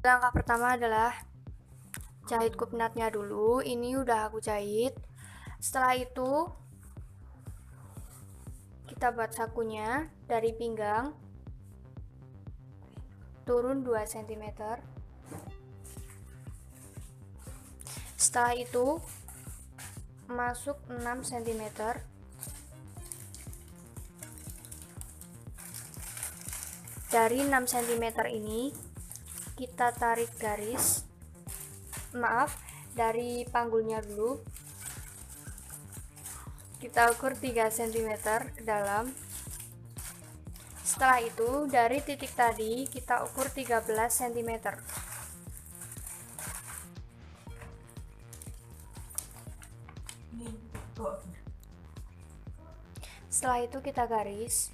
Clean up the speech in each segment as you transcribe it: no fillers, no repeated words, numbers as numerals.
Langkah pertama adalah jahit kupnatnya dulu. Ini udah aku jahit. Setelah itu kita buat sakunya dari pinggang turun 2 cm. Setelah itu masuk 6 cm. Dari 6 cm ini kita tarik garis, maaf, dari panggulnya dulu kita ukur 3 cm dalam. Setelah itu dari titik tadi kita ukur 13 cm. Setelah itu kita garis.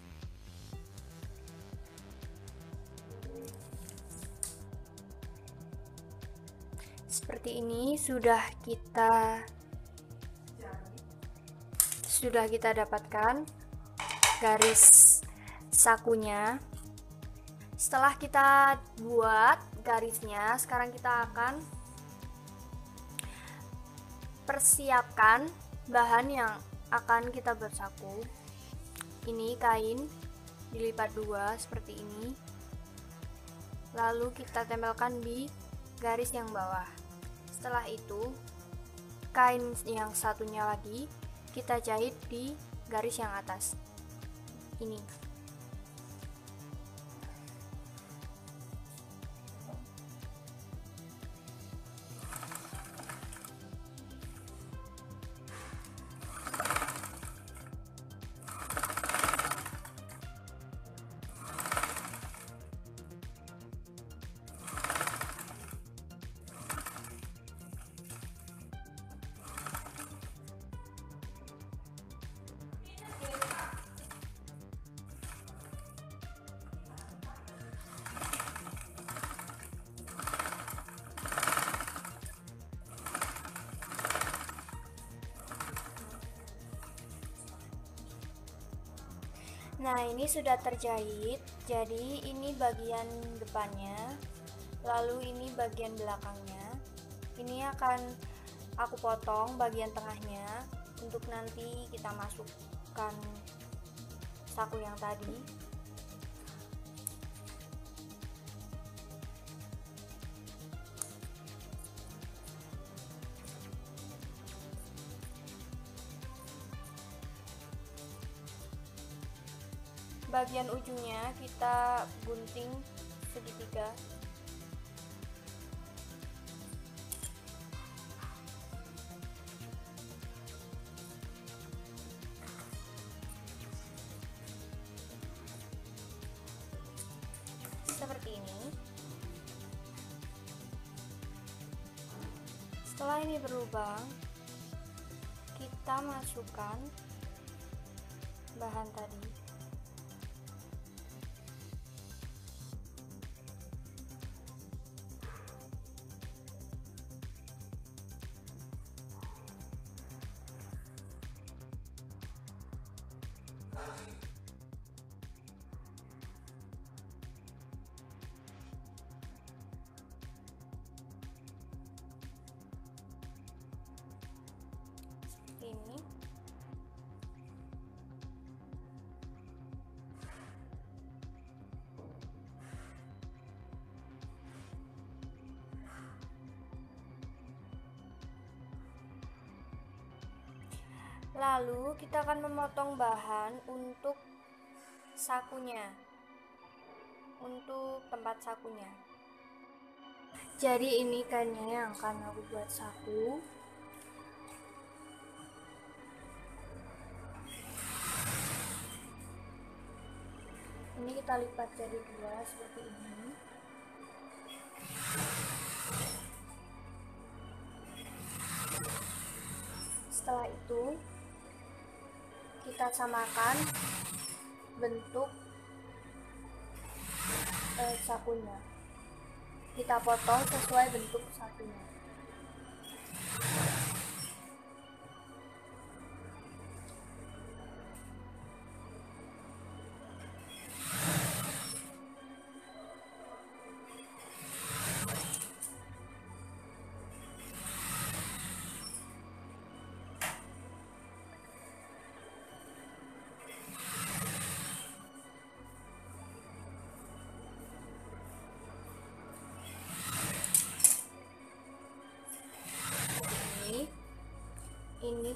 Seperti ini sudah kita dapatkan garis sakunya. Setelah kita buat garisnya, sekarang kita akan persiapkan bahan yang akan kita buat saku. Ini kain dilipat dua seperti ini, lalu kita tempelkan di garis yang bawah. Setelah itu kain yang satunya lagi kita jahit di garis yang atas ini. Nah, ini sudah terjahit. Jadi ini bagian depannya, lalu ini bagian belakangnya. Ini akan aku potong bagian tengahnya untuk nanti kita masukkan saku yang tadi. Bagian ujungnya kita gunting segitiga. Seperti ini. Setelah ini berlubang, kita masukkan bahan tadi. Ini lalu kita akan memotong bahan untuk sakunya, untuk tempat sakunya. Jadi ini kainnya yang akan aku buat saku. Ini kita lipat jadi dua seperti ini. Setelah itu kita samakan bentuk sakunya. Kita potong sesuai bentuk sakunya.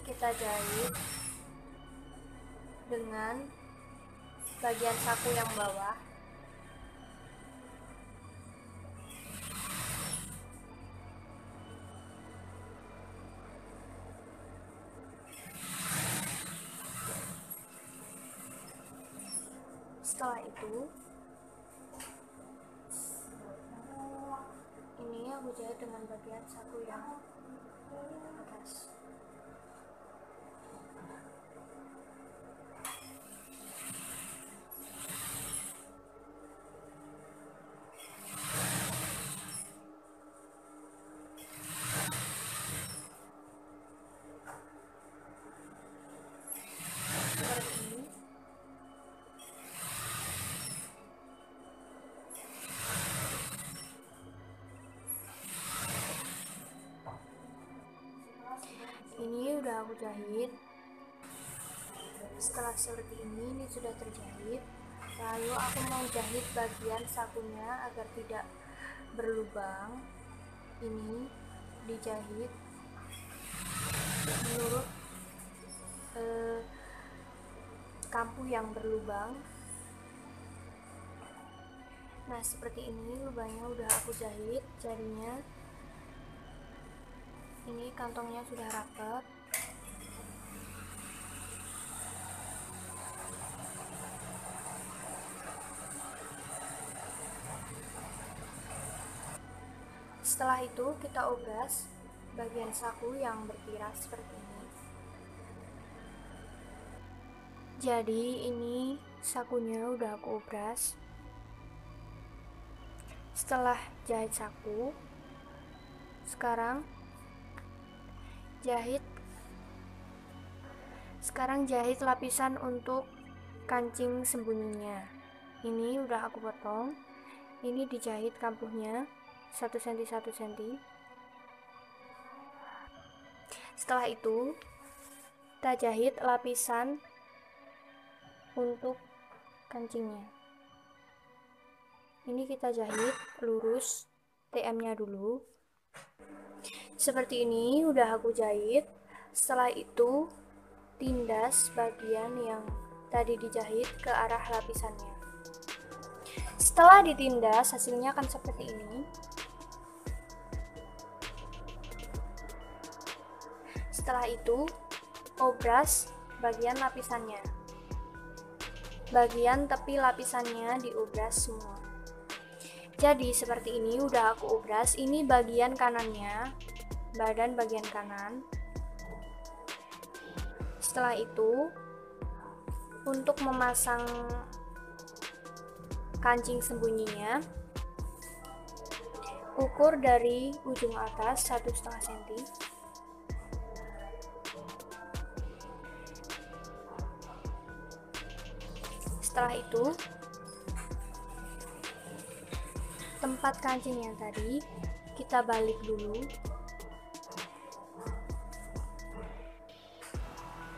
kita jahit dengan bagian saku yang bawah. Setelah itu ini aku jahit dengan bagian saku yang atas. Ini udah aku jahit. Setelah seperti ini sudah terjahit. Lalu aku mau jahit bagian sakunya agar tidak berlubang. Ini dijahit menurut kampuh yang berlubang. Nah, seperti ini lubangnya udah aku jahit, jadinya ini kantongnya sudah rapat. Setelah itu kita obras bagian saku yang berpiras seperti ini. Jadi ini sakunya udah aku obras. Setelah jahit saku, sekarang jahit lapisan untuk kancing sembunyinya. Ini udah aku potong. Ini dijahit kampuhnya 1 cm 1 cm. Setelah itu kita jahit lapisan untuk kancingnya. Ini kita jahit lurus TM-nya dulu. Seperti ini udah aku jahit. Setelah itu tindas bagian yang tadi dijahit ke arah lapisannya. Setelah ditindas hasilnya akan seperti ini. Setelah itu obras bagian lapisannya. Bagian tepi lapisannya diobras semua. Jadi seperti ini udah aku obras. Ini bagian kanannya, badan bagian kanan. Setelah itu untuk memasang kancing sembunyinya, ukur dari ujung atas 1,5 cm. Setelah itu tempat kancing yang tadi kita balik dulu,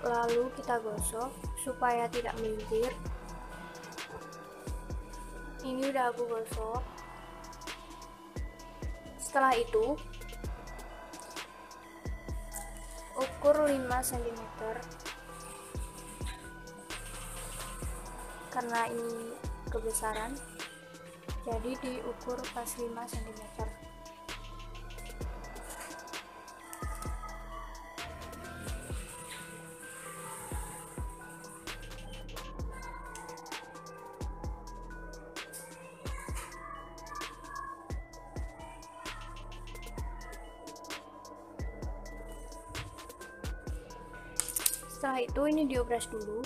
lalu kita gosok supaya tidak melintir. Ini udah aku gosok. Setelah itu ukur 5 cm karena ini kebesaran, jadi diukur pas 5 cm. Setelah itu ini diobras dulu.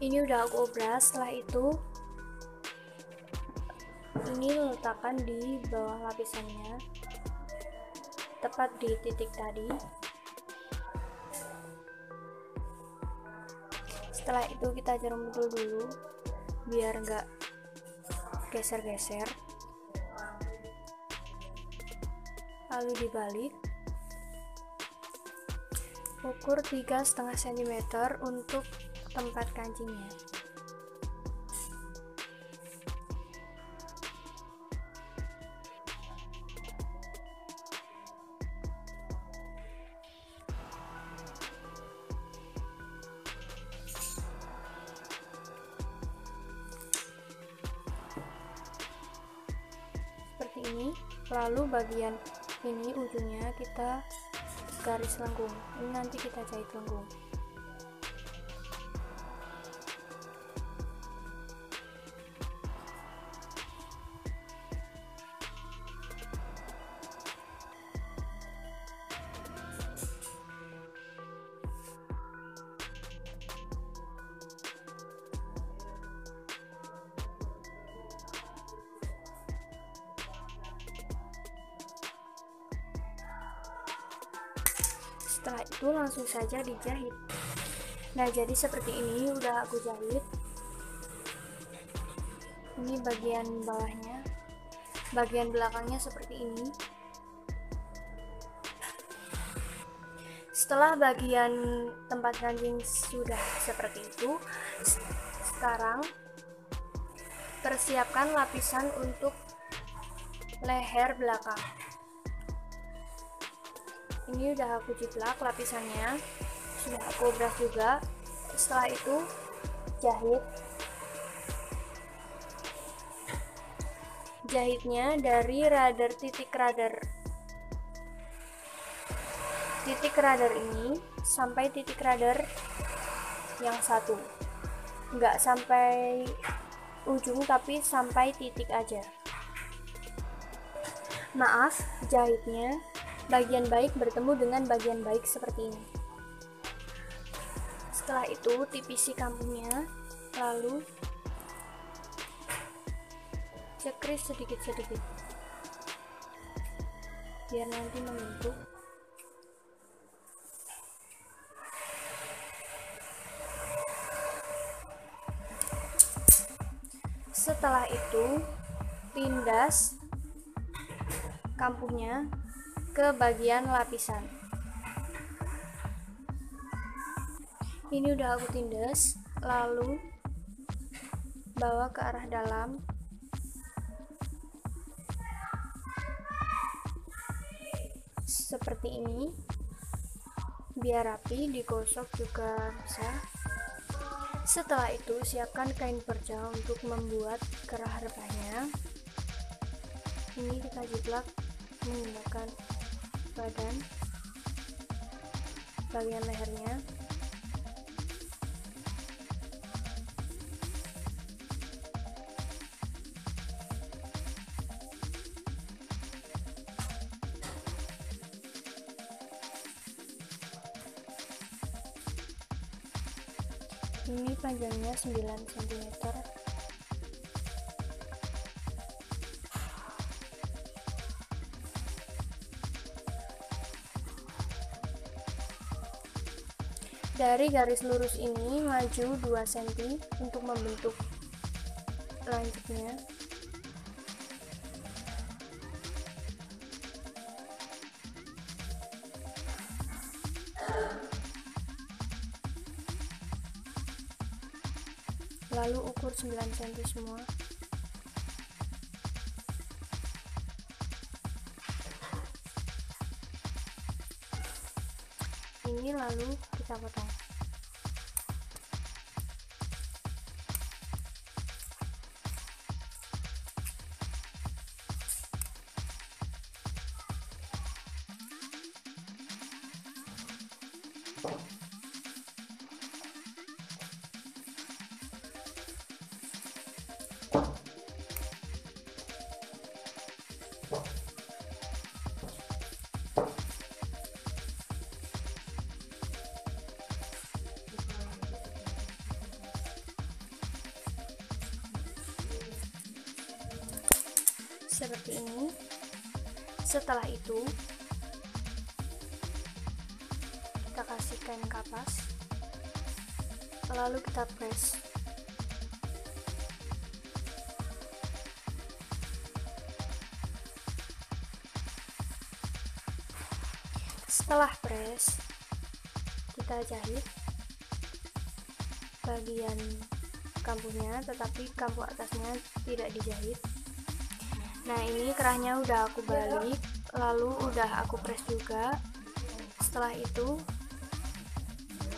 Ini udah aku obras. Setelah itu ini letakkan di bawah lapisannya, tepat di titik tadi. Setelah itu kita jarum betul dulu biar nggak geser-geser, lalu dibalik. Ukur 3,5 cm untuk tempat kancingnya. ini, lalu bagian ini ujungnya kita garis lengkung. Ini nanti kita jahit lengkung. Setelah itu langsung saja dijahit. Nah, jadi seperti ini udah aku jahit. Ini bagian bawahnya, bagian belakangnya seperti ini. Setelah bagian tempat kancing sudah seperti itu, sekarang persiapkan lapisan untuk leher belakang. Ini udah aku jiplak lapisannya, sudah aku obras juga. Setelah itu jahitnya dari titik radar ini sampai titik radar yang satu, nggak sampai ujung tapi sampai titik aja. Maaf, jahitnya bagian baik bertemu dengan bagian baik seperti ini. Setelah itu tipisi kampungnya, lalu cekris sedikit-sedikit biar nanti membentuk. Setelah itu tindas kampungnya ke bagian lapisan. Ini udah aku tindas, lalu bawa ke arah dalam. Seperti ini, biar rapi, digosok juga bisa. Setelah itu siapkan kain perca untuk membuat kerah repahnya. Ini kita jiplak menggunakan badan bagian lehernya. Ini panjangnya 9 cm. Dari garis lurus ini maju 2 cm untuk membentuk lanjutnya. Lalu ukur 9 cm semua. Ini lalu kita potong. Seperti ini. Setelah itu kita kasih kain kapas, lalu kita press. Setelah press, kita jahit bagian kambuhnya, tetapi kambuh atasnya tidak dijahit. Nah, ini kerahnya udah aku balik, lalu udah aku press juga. Setelah itu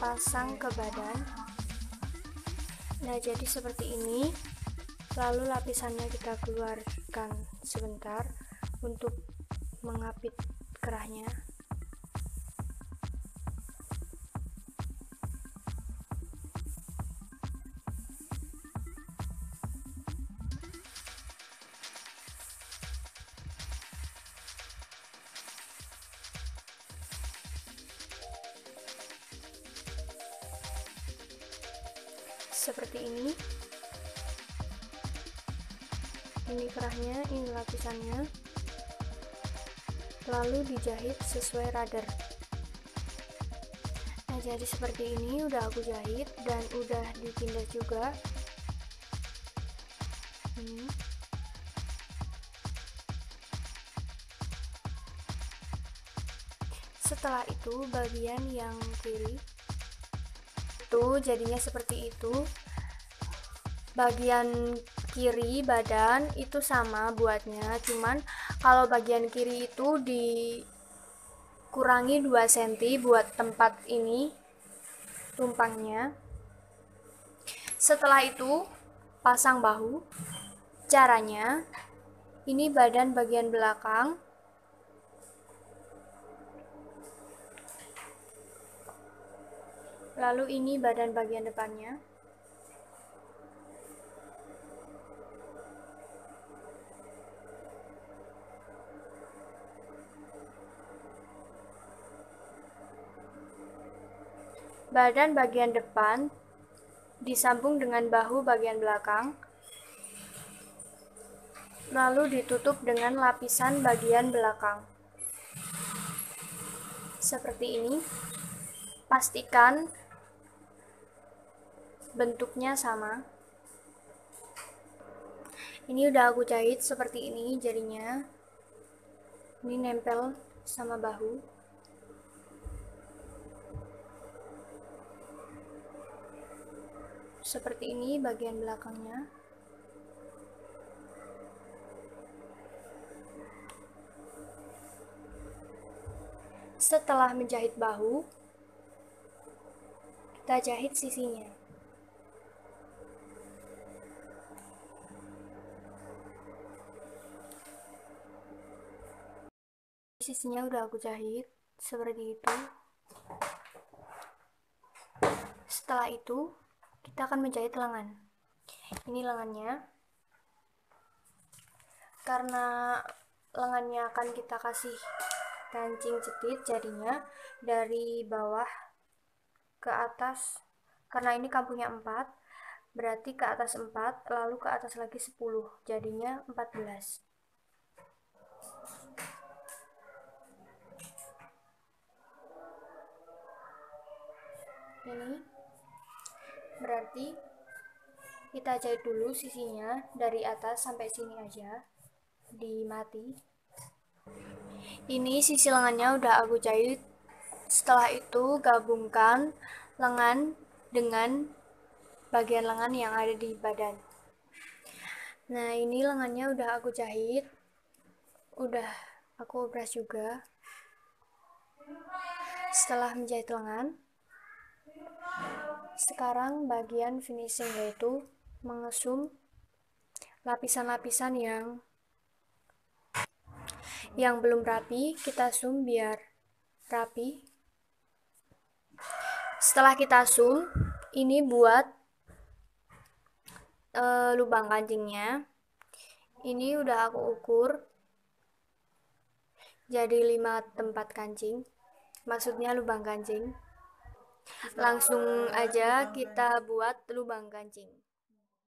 pasang ke badan. Nah, jadi seperti ini. Lalu lapisannya kita keluarkan sebentar, untuk mengapit kerahnya. Seperti ini kerahnya, ini lapisannya, lalu dijahit sesuai radar. Nah, jadi seperti ini udah aku jahit dan udah dipindah juga. Setelah itu bagian yang kiri itu jadinya seperti itu. Bagian kiri badan itu sama buatnya, cuman kalau bagian kiri itu dikurangi 2 cm buat tempat ini tumpangnya. Setelah itu pasang bahu. Caranya, ini badan bagian belakang, lalu ini badan bagian depannya. Badan bagian depan disambung dengan bahu bagian belakang, lalu ditutup dengan lapisan bagian belakang. Seperti ini. Pastikan bentuknya sama. Ini udah aku jahit seperti ini jadinya. Ini nempel sama bahu. Seperti ini bagian belakangnya. Setelah menjahit bahu, kita jahit sisinya. Sisinya udah aku jahit seperti itu. Setelah itu kita akan menjahit lengan. Ini lengannya. Karena lengannya akan kita kasih kancing jepit, jadinya dari bawah ke atas. Karena ini kampungnya 4, berarti ke atas 4, lalu ke atas lagi 10, jadinya 14. Ini berarti kita jahit dulu sisinya dari atas sampai sini aja, di mati. Ini sisi lengannya udah aku jahit. Setelah itu gabungkan lengan dengan bagian lengan yang ada di badan. Nah, ini lengannya udah aku jahit, udah aku obras juga. Setelah menjahit lengan, sekarang bagian finishing, yaitu mengesum lapisan-lapisan yang belum rapi, kita zoom biar rapi. Setelah kita zoom, ini buat lubang kancingnya. Ini udah aku ukur jadi 5 tempat kancing, maksudnya lubang kancing. Langsung aja kita buat lubang kancing.